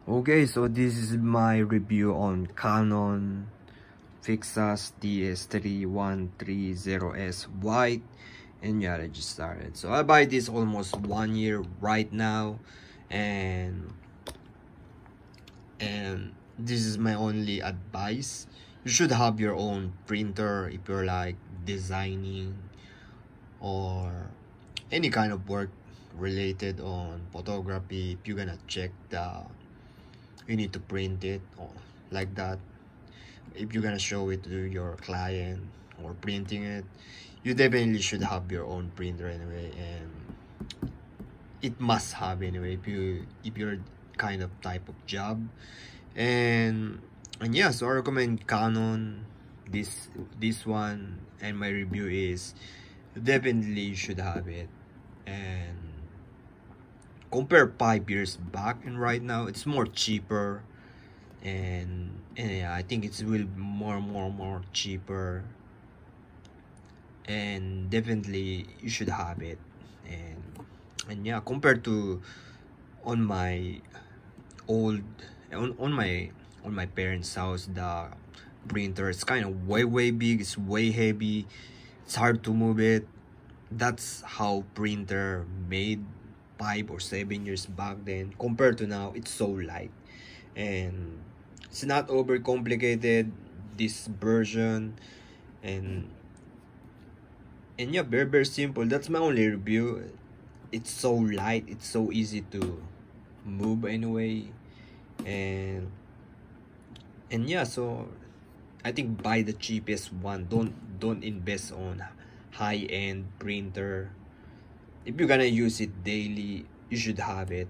Okay, so this is my review on Canon Fixus TS3130S white, and yeah, I just started. So I buy this almost 1 year right now, and this is my only advice. You should have your own printer if you're like designing or any kind of work related on photography. If you're gonna check you need to print it or like that. If you're gonna show it to your client or printing it, you definitely should have your own printer anyway, and it must have anyway if you're kind of type of job. And yeah, so I recommend Canon, this one, and my review is definitely you should have it. And compare 5 years back and right now, it's more cheaper, and yeah, I think it's will more cheaper, and definitely you should have it. And yeah, compared to on my old on my parents' house, the printer is kind of way big, it's way heavy, it's hard to move it. That's how printer made 5 or 7 years back then. Compared to now, it's so light, and it's not over complicated, this version. And yeah, very simple. That's my only review. It's so light, it's so easy to move anyway. And yeah, so I think buy the cheapest one. Don't invest on high-end printer. If you're gonna use it daily, you should have it.